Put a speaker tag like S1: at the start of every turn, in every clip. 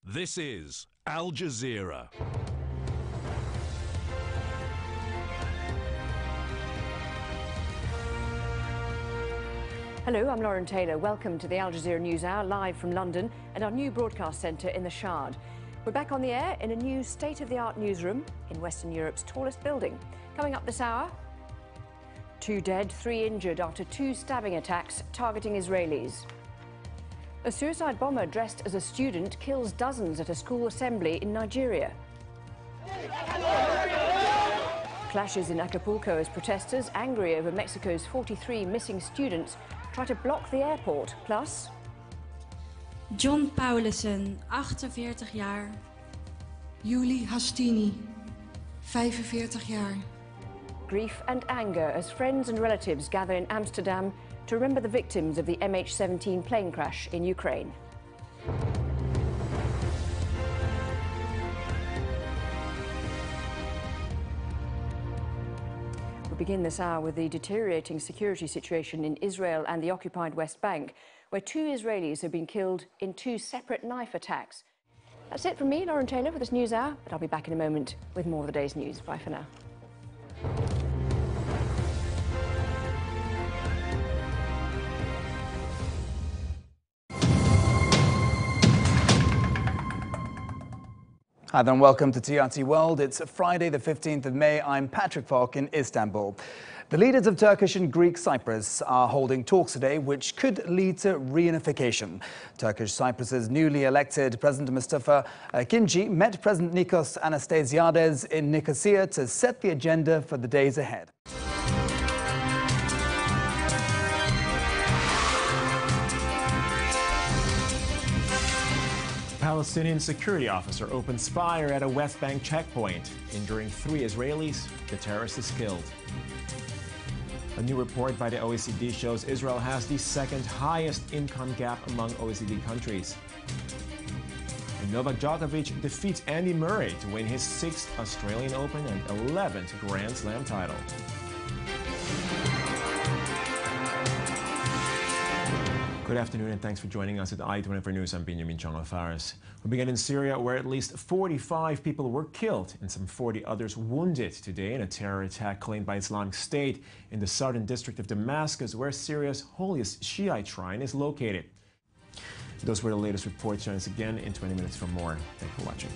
S1: This is Al Jazeera.
S2: Hello, I'm Lauren Taylor. Welcome to the Al Jazeera News Hour, live from London and our new broadcast centre in the Shard. We're back on the air in a new state-of-the-art newsroom in Western Europe's tallest building. Coming up this hour, 2 dead, 3 injured after 2 stabbing attacks targeting Israelis. A suicide bomber dressed as a student kills dozens at a school assembly in Nigeria. Clashes in Acapulco as protesters, angry over Mexico's 43 missing students, try to block the airport. Plus,
S3: John Paulussen, 48 jaar.
S4: Julie Hastini, 45 jaar.
S2: grief and anger as friends and relatives gather in Amsterdam to remember the victims of the MH17 plane crash in Ukraine. We begin this hour with the deteriorating security situation in Israel and the occupied West Bank, where 2 Israelis have been killed in 2 separate knife attacks. That's it from me, Lauren Taylor, for this news hour, but I'll be back in a moment with more of the day's news. Bye for now.
S5: Hi there and welcome to TRT World. It's Friday the 15th of May. I'm Patrick Falk in Istanbul. The leaders of Turkish and Greek Cyprus are holding talks today which could lead to reunification. Turkish Cyprus's newly elected President Mustafa Akinci met President Nikos Anastasiades in Nicosia to set the agenda for the days ahead.
S6: Palestinian security officer opens fire at a West Bank checkpoint, injuring 3 Israelis. The terrorist is killed. A new report by the OECD shows Israel has the 2nd highest income gap among OECD countries. And Novak Djokovic defeats Andy Murray to win his 6th Australian Open and 11th Grand Slam title. Good afternoon and thanks for joining us at I-24 News. I'm Benjamin Chong-Faris. We begin in Syria, where at least 45 people were killed and some 40 others wounded today in a terror attack claimed by Islamic State in the southern district of Damascus, where Syria's holiest Shiite shrine is located. Those were the latest reports. Join us again in 20 minutes for more. Thanks for watching.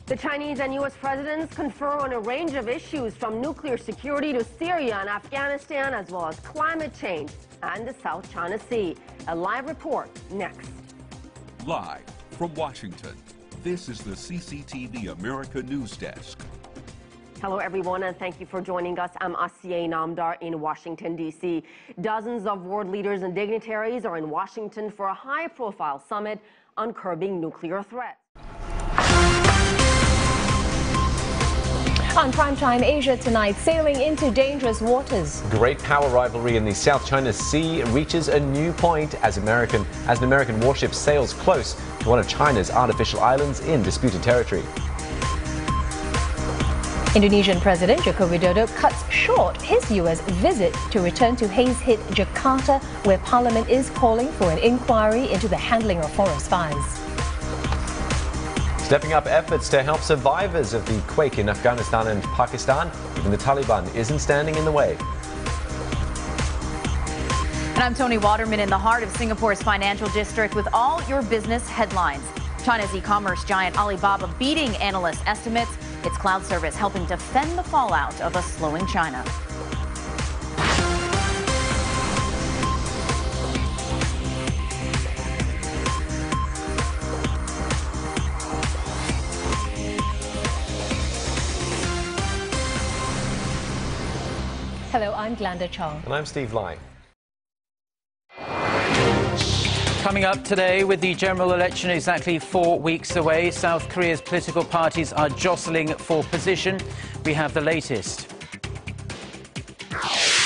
S7: The Chinese and U.S. presidents confer on a range of issues from nuclear security to Syria and Afghanistan, as well as climate change and the South China Sea. A live report next.
S8: Live from Washington, this is the CCTV America News Desk.
S7: Hello, everyone, and thank you for joining us. I'm Asiye Namdar in Washington, D.C. Dozens of world leaders and dignitaries are in Washington for a high-profile summit on curbing nuclear threats.
S9: On Primetime Asia tonight, sailing into dangerous waters.
S10: Great power rivalry in the South China Sea reaches a new point as an American warship sails close to one of China's artificial islands in disputed territory.
S9: Indonesian President Joko Widodo cuts short his U.S. visit to return to haze-hit Jakarta, where Parliament is calling for an inquiry into the handling of forest fires.
S10: Stepping up efforts to help survivors of the quake in Afghanistan and Pakistan, even the Taliban isn't standing in the way.
S11: And I'm Tony Waterman in the heart of Singapore's financial district with all your business headlines. China's e-commerce giant Alibaba beating analyst estimates. Its cloud service helping to fend the fallout of a slowing China.
S9: Hello, I'm Glenda Chong.
S10: And I'm Steve Lai.
S12: Coming up today, with the general election exactly 4 weeks away, South Korea's political parties are jostling for position. We have the latest.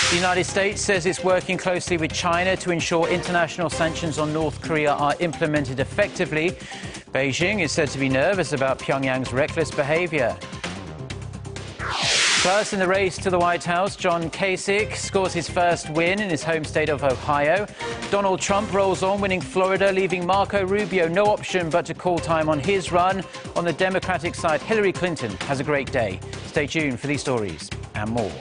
S12: The United States says it's working closely with China to ensure international sanctions on North Korea are implemented effectively. Beijing is said to be nervous about Pyongyang's reckless behavior. Plus, in the race to the White House, John Kasich scores his first win in his home state of Ohio. Donald Trump rolls on, winning Florida, leaving Marco Rubio no option but to call time on his run. On the Democratic side, Hillary Clinton has a great day. Stay tuned for these stories and more.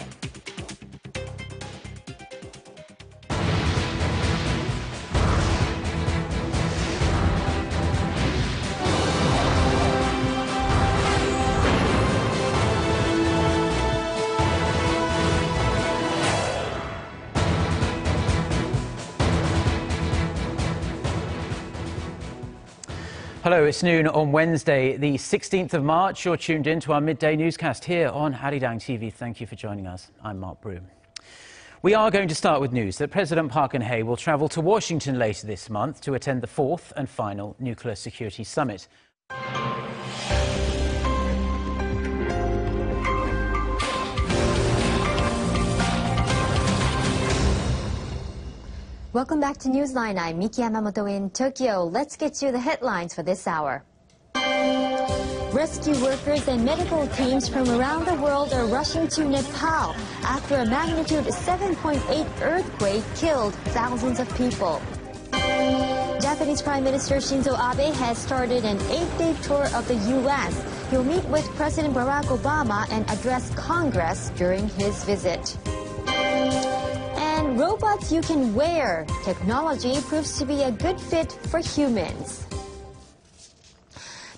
S12: Hello, it's noon on Wednesday, the 16th of March. You're tuned in to our midday newscast here on Arirang TV. Thank you for joining us. I'm Mark Broom. We are going to start with news that President Park Geun-hye will travel to Washington later this month to attend the fourth and final Nuclear Security Summit.
S13: Welcome back to Newsline. I'm Miki Yamamoto in Tokyo. Let's get you the headlines for this hour. Rescue workers and medical teams from around the world are rushing to Nepal after a magnitude 7.8 earthquake killed thousands of people. Japanese Prime Minister Shinzo Abe has started an 8-day tour of the U.S. He'll meet with President Barack Obama and address Congress during his visit. And robots you can wear. Technology proves to be a good fit for humans.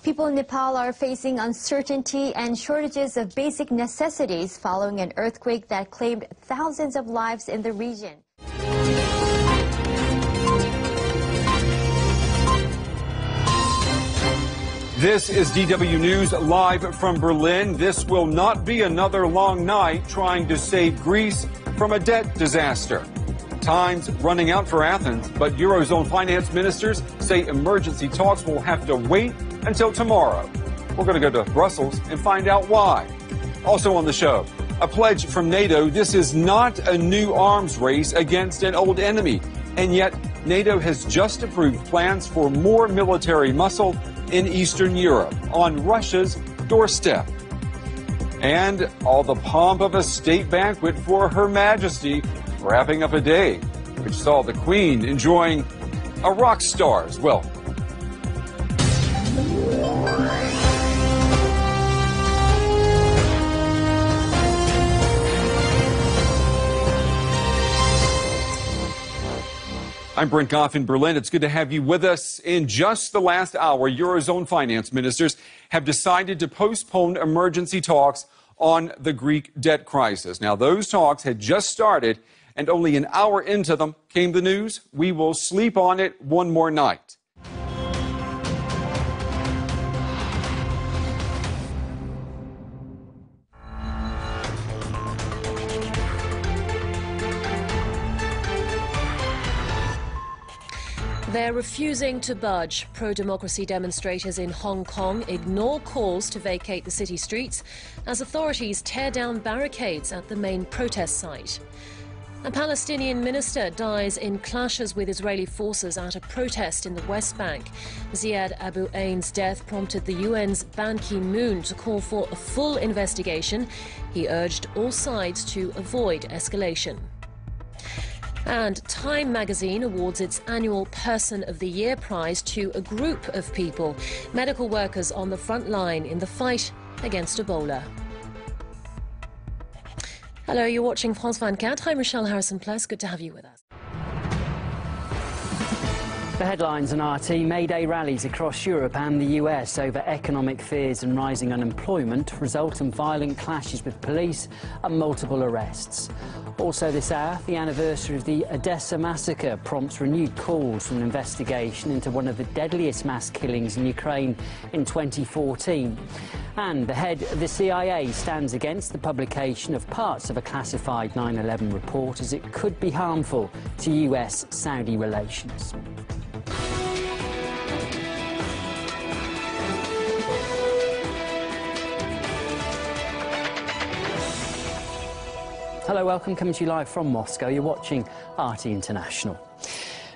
S13: People in Nepal are facing uncertainty and shortages of basic necessities following an earthquake that claimed thousands of lives in the region.
S14: This is DW News live from Berlin. This will not be another long night trying to save Greece from a debt disaster. Time's running out for Athens, but Eurozone finance ministers say emergency talks will have to wait until tomorrow. We're going to go to Brussels and find out why. Also on the show, a pledge from NATO. This is not a new arms race against an old enemy. And yet, NATO has just approved plans for more military muscle in Eastern Europe on Russia's doorstep. And all the pomp of a state banquet for Her Majesty, wrapping up a day which saw the Queen enjoying a rock star's welcome. I'm Brent Goff in Berlin. It's good to have you with us. In just the last hour, Eurozone finance ministers have decided to postpone emergency talks on the Greek debt crisis. Now, those talks had just started, and only an hour into them came the news: we will sleep on it one more night.
S15: They're refusing to budge. Pro-democracy demonstrators in Hong Kong ignore calls to vacate the city streets as authorities tear down barricades at the main protest site. A Palestinian minister dies in clashes with Israeli forces at a protest in the West Bank. Ziad Abu Ain's death prompted the UN's Ban Ki-moon to call for a full investigation. He urged all sides to avoid escalation. And Time magazine awards its annual Person of the Year prize to a group of people, medical workers on the front line in the fight against Ebola. Hello, you're watching France 24. I'm Rochelle Harrison-Pless. Good to have you with us.
S16: The headlines on RT: May Day rallies across Europe and the US over economic fears and rising unemployment result in violent clashes with police and multiple arrests. Also this hour, the anniversary of the ODESSA massacre prompts renewed calls for an investigation into one of the deadliest mass killings in Ukraine in 2014. And the head of the CIA stands against the publication of parts of a classified 9/11 report as it could be harmful to US-Saudi relations. Hello, welcome, coming to you live from Moscow. You're watching RT International.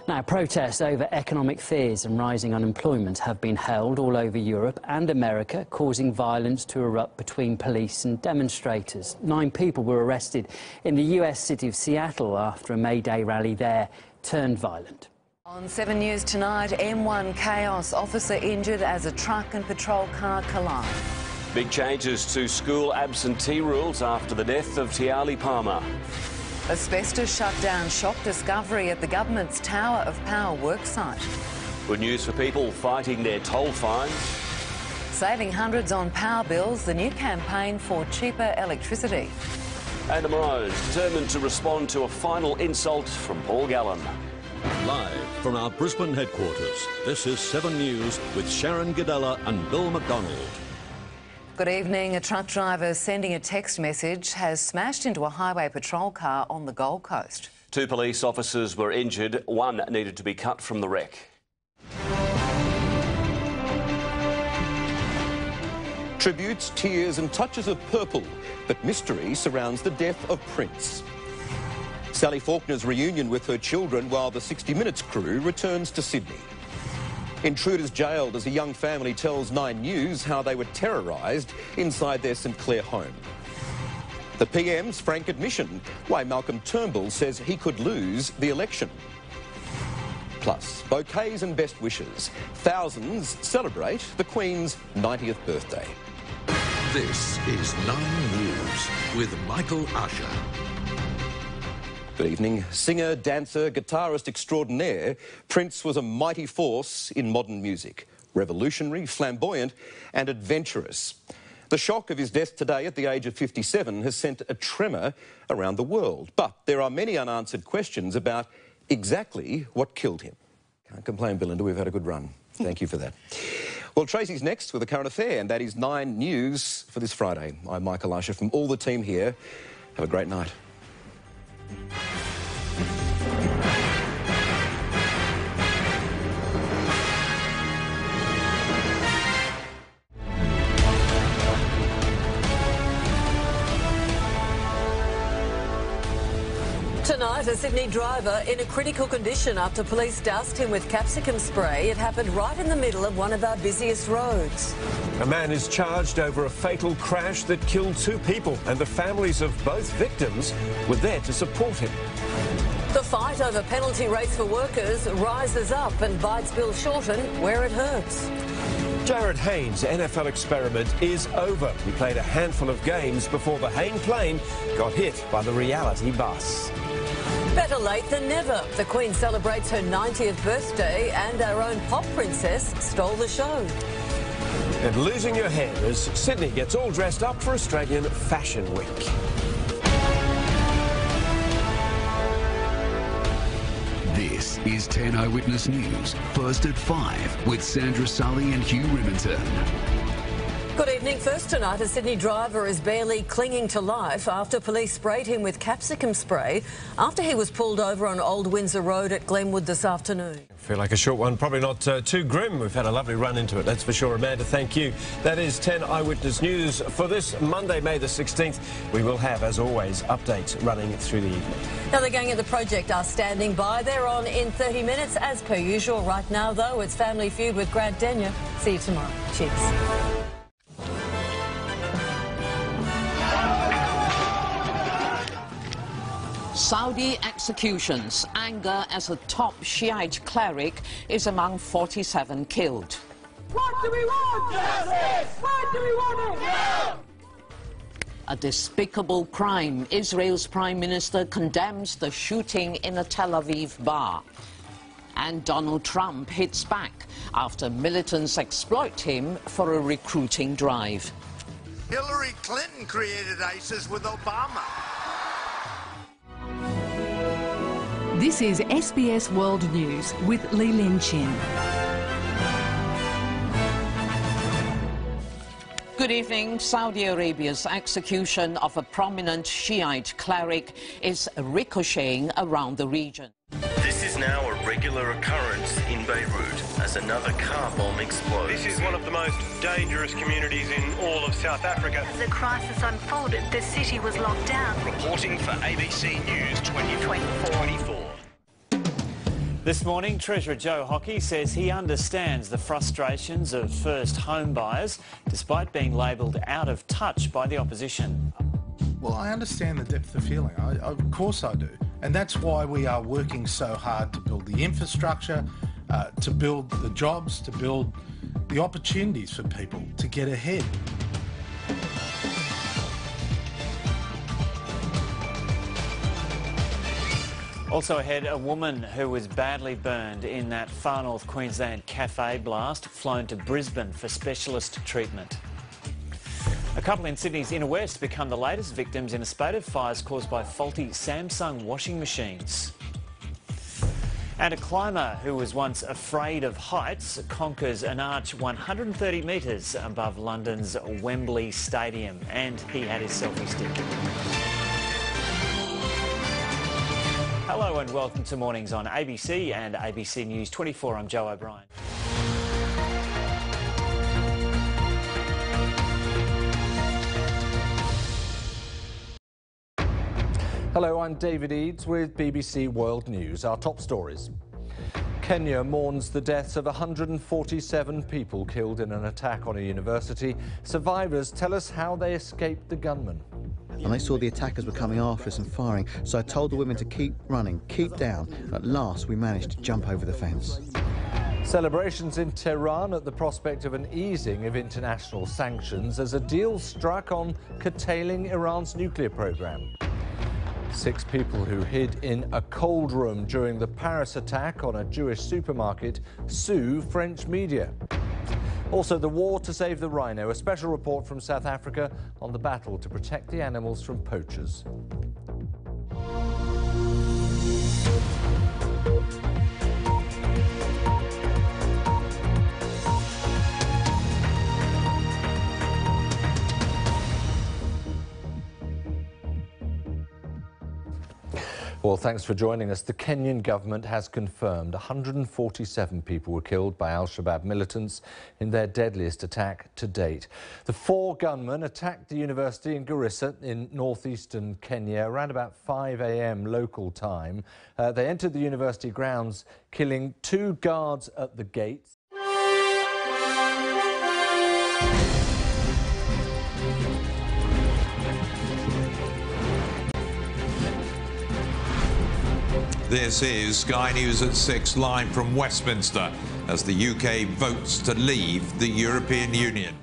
S16: Now, protests over economic fears and rising unemployment have been held all over Europe and America, causing violence to erupt between police and demonstrators. 9 people were arrested in the US city of Seattle after a May Day rally there turned violent.
S17: On 7 News tonight, M1 chaos, officer injured as a truck and patrol car collide.
S18: Big changes to school absentee rules after the death of Tiali Palmer.
S17: Asbestos shutdown, shock discovery at the government's Tower of Power worksite.
S18: Good news for people fighting their toll fines.
S17: Saving hundreds on power bills, the new campaign for cheaper electricity.
S18: And the Maroons determined to respond to a final insult from Paul Gallen.
S1: Live from our Brisbane headquarters, this is 7 News with Sharon Godella and Bill McDonald.
S17: Good evening. A truck driver sending a text message has smashed into a highway patrol car on the Gold Coast.
S18: 2 police officers were injured. 1 needed to be cut from the wreck.
S19: Tributes, tears and touches of purple, but mystery surrounds the death of Prince. Sally Faulkner's reunion with her children while the 60 Minutes crew returns to Sydney. Intruders jailed as a young family tells 9 News how they were terrorised inside their St Clair home. The PM's frank admission why Malcolm Turnbull says he could lose the election. Plus, bouquets and best wishes. Thousands celebrate the Queen's 90th birthday.
S1: This is 9 News with Michael Usher.
S19: Good evening. Singer, dancer, guitarist extraordinaire, Prince was a mighty force in modern music. Revolutionary, flamboyant and adventurous. The shock of his death today at the age of 57 has sent a tremor around the world. But there are many unanswered questions about exactly what killed him. Can't complain, Belinda, we've had a good run. Thank you for that. Well, Tracy's next with a current affair, and that is 9 News for this Friday. I'm Michael Usher from all the team here. Have a great night.
S20: Tonight, a Sydney driver in a critical condition after police doused him with capsicum spray. It happened right in the middle of one of our busiest roads.
S6: A man is charged over a fatal crash that killed 2 people, and the families of both victims were there to support him.
S20: The fight over penalty rates for workers rises up and bites Bill Shorten where it hurts.
S6: Jared Haynes' NFL experiment is over. He played a handful of games before the Hayne plane got hit by the reality bus.
S20: Better late than never. The Queen celebrates her 90th birthday and our own pop princess stole the show.
S6: And losing your head as Sydney gets all dressed up for Australian Fashion Week.
S21: This is 10 Eyewitness News, first at 5 with Sandra Sully and Hugh Remington.
S20: Good evening. First tonight, a Sydney driver is barely clinging to life after police sprayed him with capsicum spray after he was pulled over on Old Windsor Road at Glenwood this afternoon.
S6: Feel like a short one, probably not too grim. We've had a lovely run into it, that's for sure. Amanda, thank you. That is 10 Eyewitness News for this Monday, May the 16th. We will have, as always, updates running through the evening.
S20: Now, the gang at the project are standing by. They're on in 30 minutes, as per usual. Right now, though, it's Family Feud with Grant Denyer. See you tomorrow. Cheers.
S22: Saudi executions. Anger as a top Shiite cleric is among 47 killed.
S23: What do we want? Justice! What do we want? No!
S22: A despicable crime. Israel's Prime Minister condemns the shooting in a Tel Aviv bar. And Donald Trump hits back after militants exploit him for a recruiting drive.
S24: Hillary Clinton created ISIS with Obama.
S25: This is SBS World News with Lee Lin Chin.
S22: Good evening. Saudi Arabia's execution of a prominent Shiite cleric is ricocheting around the region.
S26: This is
S2: now a regular occurrence in Beirut as another car bomb explodes.
S3: This is one of the most dangerous communities in all of South Africa.
S4: As the crisis unfolded, the city was locked down.
S2: Reporting for ABC News 2024.
S5: This morning, Treasurer Joe Hockey says he understands the frustrations of first home buyers, despite being labelled out of touch by the opposition.
S8: Well, I understand the depth of feeling. Of course I do. And that's why we are working so hard to build the infrastructure, to build the jobs, to build the opportunities for people to get ahead.
S5: Also ahead, a woman who was badly burned in that far north Queensland cafe blast flown to Brisbane for specialist treatment. A couple in Sydney's inner west become the latest victims in a spate of fires caused by faulty Samsung washing machines. And a climber who was once afraid of heights conquers an arch 130 metres above London's Wembley Stadium, and he had his selfie stick. Hello and welcome to Mornings on ABC and ABC News 24. I'm Joe O'Brien.
S26: Hello, I'm David Eads with BBC World News. Our top stories. Kenya mourns the deaths of 147 people killed in an attack on a university. Survivors tell us how they escaped the gunman.
S27: And they saw the attackers were coming after us and firing, so I told the women to keep running, keep down. At last, we managed to jump over the fence.
S26: Celebrations in Tehran at the prospect of an easing of international sanctions as a deal struck on curtailing Iran's nuclear program. 6 people who hid in a cold room during the Paris attack on a Jewish supermarket sue French media. Also, the war to save the rhino, a special report from South Africa on the battle to protect the animals from poachers. Well, thanks for joining us. The Kenyan government has confirmed 147 people were killed by al-Shabaab militants in their deadliest attack to date. The 4 gunmen attacked the university in Garissa in northeastern Kenya around about 5 a.m. local time. They entered the university grounds, killing 2 guards at the gates.
S28: This is Sky News at 6, live from Westminster, as the UK votes to leave the European Union.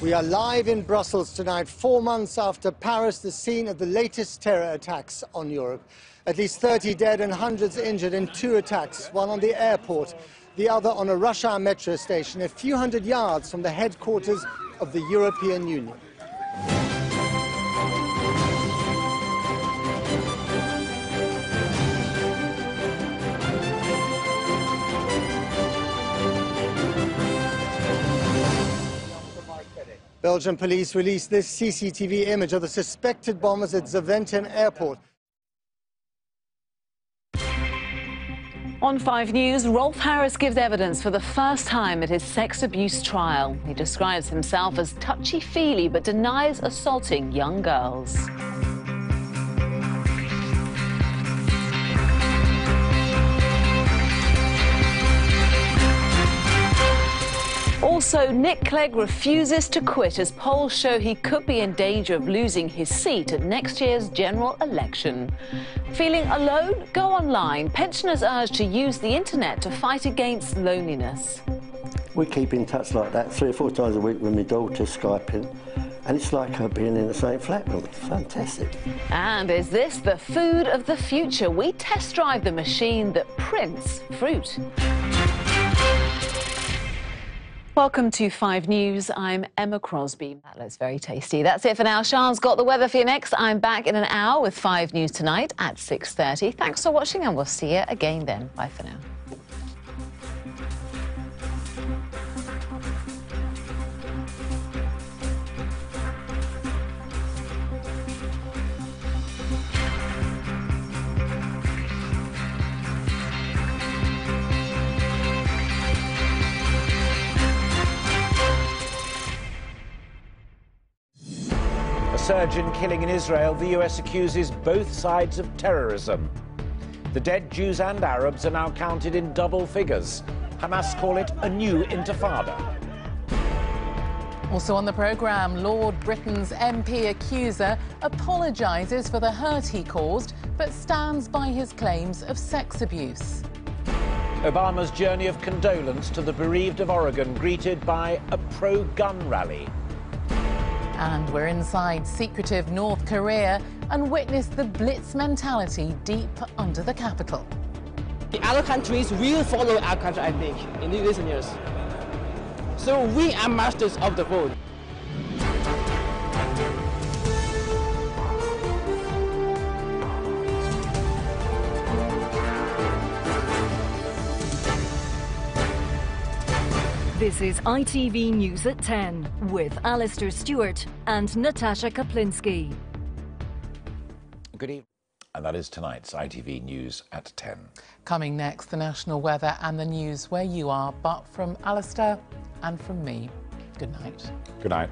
S29: We are live in Brussels tonight, 4 months after Paris, the scene of the latest terror attacks on Europe. At least 30 dead and hundreds injured in 2 attacks, one on the airport, the other on a rush hour metro station a few hundred yards from the headquarters of the European Union. Belgian police released this CCTV image of the suspected bombers at Zaventem airport.
S30: On 5 News, Rolf Harris gives evidence for the first time at his sex abuse trial. He describes himself as touchy-feely but denies assaulting young girls. Also, Nick Clegg refuses to quit as polls show he could be in danger of losing his seat at next year's general election. Feeling alone? Go online. Pensioners urged to use the internet to fight against loneliness.
S31: We keep in touch like that 3 or 4 times a week with my daughter Skyping, and it's like her being in the same flat with me. Fantastic.
S30: And is this the food of the future? We test drive the machine that prints fruit. Welcome to 5 News. I'm Emma Crosby. That looks very tasty. That's it for now. Sian's got the weather for you next. I'm back in an hour with 5 News tonight at 6:30. Thanks for watching and we'll see you again then. Bye for now.
S7: surge in killing in Israel, the US accuses both sides of terrorism. The dead Jews and Arabs are now counted in double figures. Hamas call it a new intifada.
S9: Also on the programme, Lord Britain's MP accuser apologises for the hurt he caused, but stands by his claims of sex abuse.
S7: Obama's journey of condolence to the bereaved of Oregon, greeted by a pro-gun rally.
S9: And we're inside secretive North Korea and witness the blitz mentality deep under the Capitol.
S10: The other countries will follow our country, I think, in the recent years. So we are masters of the world.
S25: This is ITV News at 10 with Alistair Stewart and Natasha Kaplinsky.
S7: Good evening.
S11: And that is tonight's ITV News at 10.
S9: Coming next, the national weather and the news where you are, but from Alistair and from me. Good night.
S11: Good night.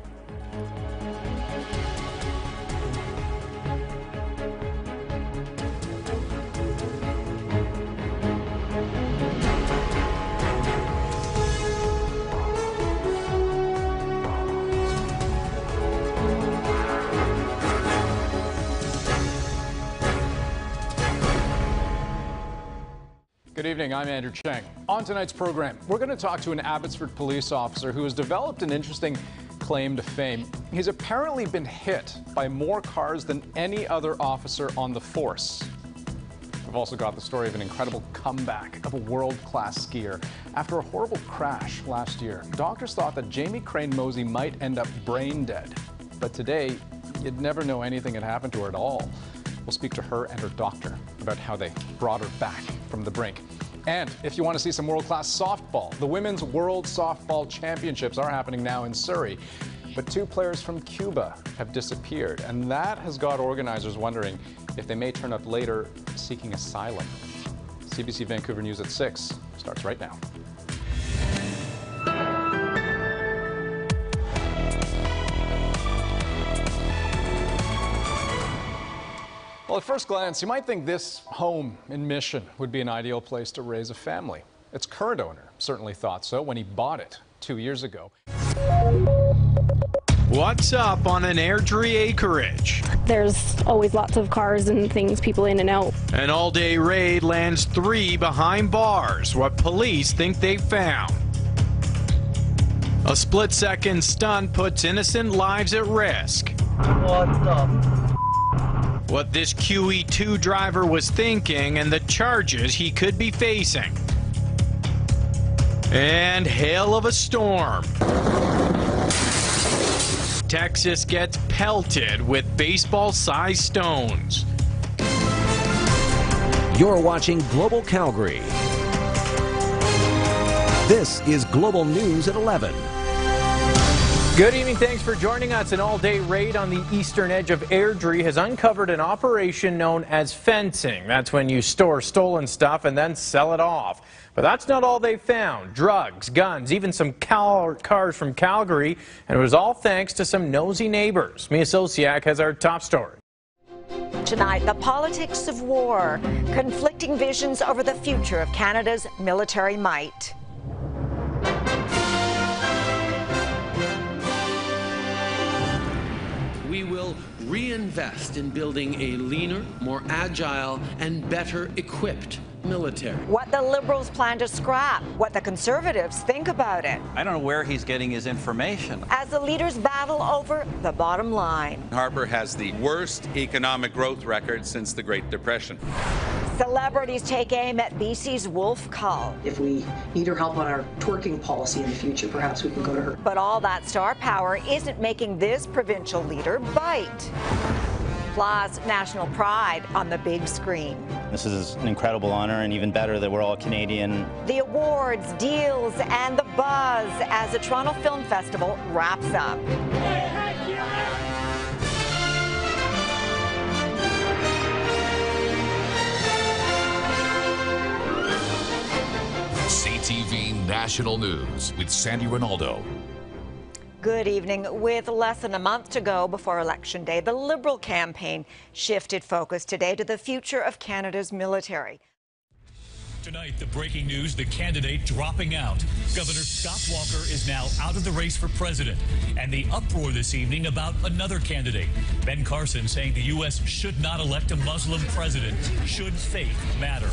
S12: Good evening, I'm Andrew Chang. On tonight's program, we're going to talk to an Abbotsford police officer who has developed an interesting claim to fame. He's apparently been hit by more cars than any other officer on the force. We've also got the story of an incredible comeback of a world-class skier. After a horrible crash last year, doctors thought that Jamie Crane-Mosey might end up brain dead. But today, you'd never know anything had happened to her at all. We'll speak to her and her doctor about how they brought her back from the brink. And if you want to see some world-class softball, the Women's World Softball Championships are happening now in Surrey. But 2 players from Cuba have disappeared, and that has got organizers wondering if they may turn up later seeking asylum. CBC Vancouver News at 6 starts right now. Well, at first glance, you might think this home in Mission would be an ideal place to raise a family. Its current owner certainly thought so when he bought it 2 years ago.
S13: What's up on an Airdrie acreage?
S14: There's always lots of cars and things, people in and out.
S13: An all-day raid lands 3 behind bars, what police think they found. A split-second stunt puts innocent lives at risk.
S15: What's up?
S13: What this QE2 driver was thinking and the charges he could be facing. And hail of a storm. Texas gets pelted with baseball-sized stones.
S16: You're watching Global Calgary. This is Global News at 11.
S17: Good evening. Thanks for joining us. An all-day raid on the eastern edge of Airdrie has uncovered an operation known as fencing. That's when you store stolen stuff and then sell it off. But that's not all they found. Drugs, guns, even some cars from Calgary. And it was all thanks to some nosy neighbors. Mia Sosiak has our top story.
S18: Tonight, the politics of war, conflicting visions over the future of Canada's military might.
S32: We will reinvest in building a leaner, more agile, and better equipped military.
S18: What the Liberals plan to scrap, what the Conservatives think about it.
S33: I don't know where he's getting his information.
S18: As the leaders battle over the bottom line.
S34: Harper has the worst economic growth record since the Great Depression.
S18: Celebrities take aim at BC's wolf cull.
S35: If we need her help on our twerking policy in the future, perhaps we can go to her.
S18: But all that star power isn't making this provincial leader bite. Plus, national pride on the big screen.
S36: This is an incredible honor, and even better that we're all Canadian.
S18: The awards, deals, and the buzz as the Toronto Film Festival wraps up.
S21: CTV National News with Sandy Ronaldo.
S18: Good evening. With less than a month to go before Election Day, the Liberal campaign shifted focus today to the future of Canada's military.
S1: Tonight, the breaking news, the candidate dropping out. Governor Scott Walker is now out of the race for president. And the uproar this evening about another candidate. Ben Carson saying the U.S. should not elect a Muslim president. Should faith matter?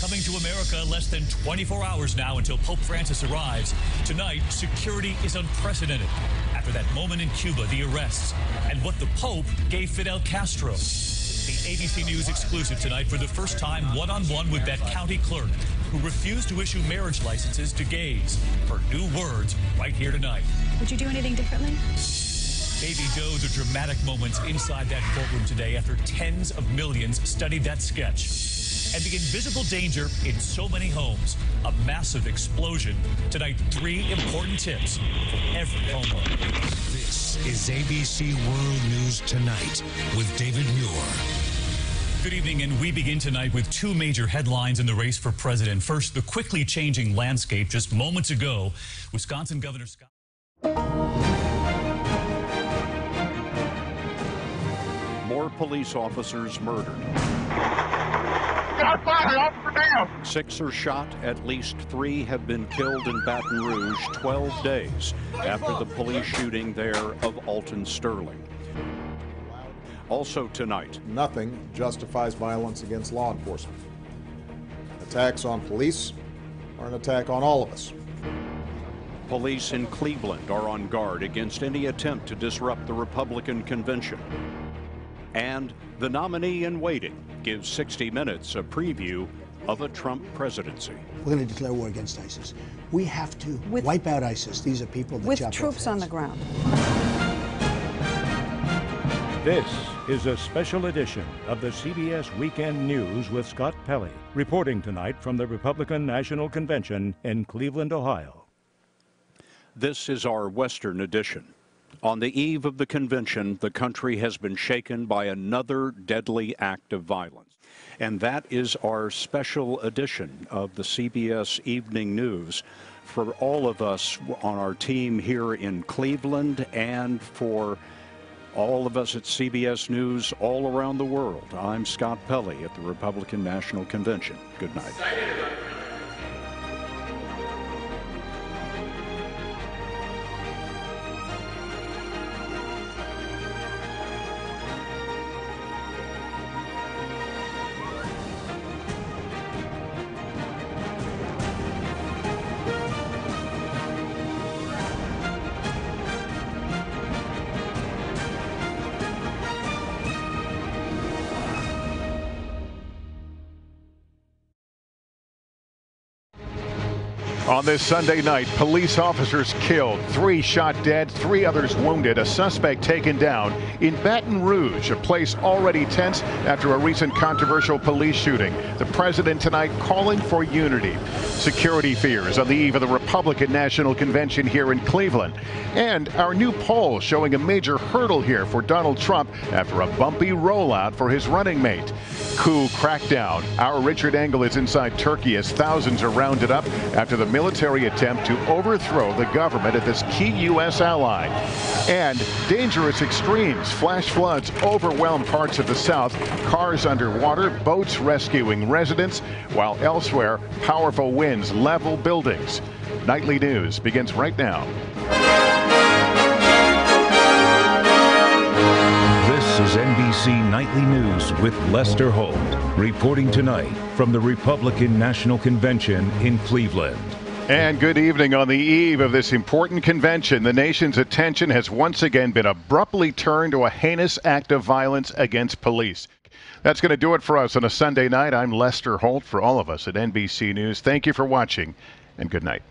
S1: Coming to America less than 24 hours now until Pope Francis arrives. Tonight, security is unprecedented. After that moment in Cuba, the arrests, and what the Pope gave Fidel Castro. The ABC News exclusive tonight for the first time one-on-one with that county clerk who refused to issue marriage licenses to gays. Her new words right here tonight.
S2: Would you do anything differently?
S1: Baby Doe, the dramatic moments inside that courtroom today after tens of millions studied that sketch. And the invisible danger in so many homes. A massive explosion. Tonight, 3 important tips for every homeowner.
S3: This is ABC World News Tonight with David Muir.
S1: Good evening, and we begin tonight with 2 major headlines in the race for president. First, the quickly changing landscape. Just moments ago, Wisconsin Governor Scott...
S4: More police officers murdered. 6 are shot, at least 3 have been killed in Baton Rouge 12 days after the police shooting there of Alton Sterling. Also tonight,
S5: nothing justifies violence against law enforcement. Attacks on police are an attack on all of us.
S4: Police in Cleveland are on guard against any attempt to disrupt the Republican convention. And the nominee in waiting gives 60 Minutes a preview of a Trump presidency.
S6: We're going to declare war against ISIS. We have to wipe out ISIS. These are people that
S8: with troops on the ground.
S15: This is a special edition of the CBS Weekend News with Scott Pelley, reporting tonight from the Republican National Convention in Cleveland, Ohio.
S4: This is our Western edition. On the eve of the convention, the country has been shaken by another deadly act of violence. And that is our special edition of the CBS Evening News for all of us on our team here in Cleveland and for all of us at CBS News all around the world. I'm Scott Pelley at the Republican National Convention. Good night.
S19: On this Sunday night, police officers killed, 3 shot dead, 3 others wounded, a suspect taken down in Baton Rouge, a place already tense after a recent controversial police shooting. The president tonight calling for unity. Security fears on the eve of the Republican National Convention here in Cleveland. And our new poll showing a major hurdle here for Donald Trump after a bumpy rollout for his running mate. Coup crackdown. Our Richard Engel is inside Turkey as thousands are rounded up after the military attempt to overthrow the government of this key U.S. ally. And dangerous extremes. Flash floods overwhelm parts of the south. Cars underwater, boats rescuing residents, while elsewhere, powerful winds level buildings. Nightly News begins right now.
S15: This is NBC Nightly News with Lester Holt, reporting tonight from the Republican National Convention in Cleveland.
S19: And good evening. On the eve of this important convention, the nation's attention has once again been abruptly turned to a heinous act of violence against police. That's going to do it for us on a Sunday night. I'm Lester Holt for all of us at NBC News. Thank you for watching, and good night.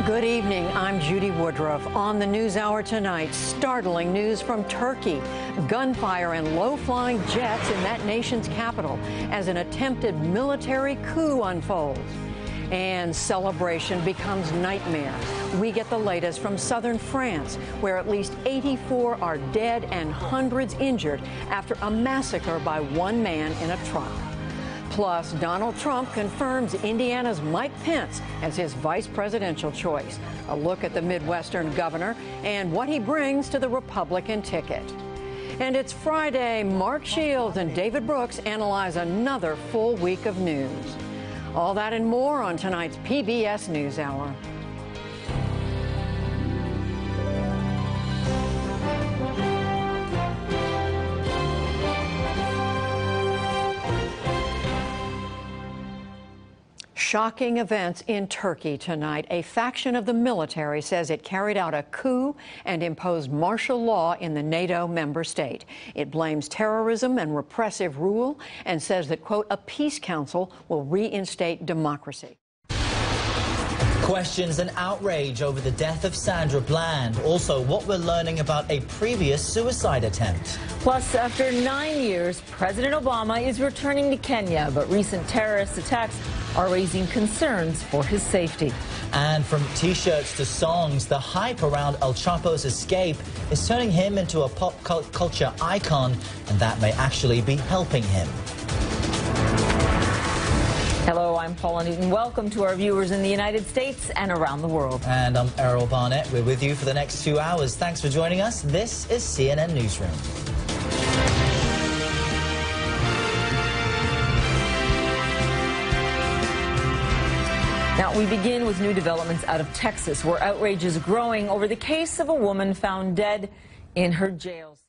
S20: Good evening. I'm Judy Woodruff. On the NewsHour tonight, startling news from Turkey. Gunfire and low-flying jets in that nation's capital as an attempted military coup unfolds. And celebration becomes nightmare. We get the latest from southern France, where at least 84 are dead and hundreds injured after a massacre by one man in a truck. Plus, Donald Trump confirms Indiana's Mike Pence as his vice presidential choice. A look at the Midwestern governor and what he brings to the Republican ticket. And it's Friday. Mark Shields and David Brooks analyze another full week of news. All that and more on tonight's PBS NewsHour. Shocking events in Turkey tonight. A faction of the military says it carried out a coup and imposed martial law in the NATO member state. It blames terrorism and repressive rule and says that, quote, a peace council will reinstate democracy.
S2: Questions and outrage over the death of Sandra Bland. Also, what we're learning about a previous suicide attempt.
S7: Plus, after 9 years, President Obama is returning to Kenya, but recent terrorist attacks are raising concerns for his safety.
S2: And from T-shirts to songs, the hype around El Chapo's escape is turning him into a pop culture icon, and that may actually be helping him.
S7: Hello, I'm Paula Newton. Welcome to our viewers in the United States and around the world.
S2: And I'm Errol Barnett. We're with you for the next 2 hours. Thanks for joining us. This is CNN Newsroom.
S7: Now, we begin with new developments out of Texas, where outrage is growing over the case of a woman found dead in her jail cell.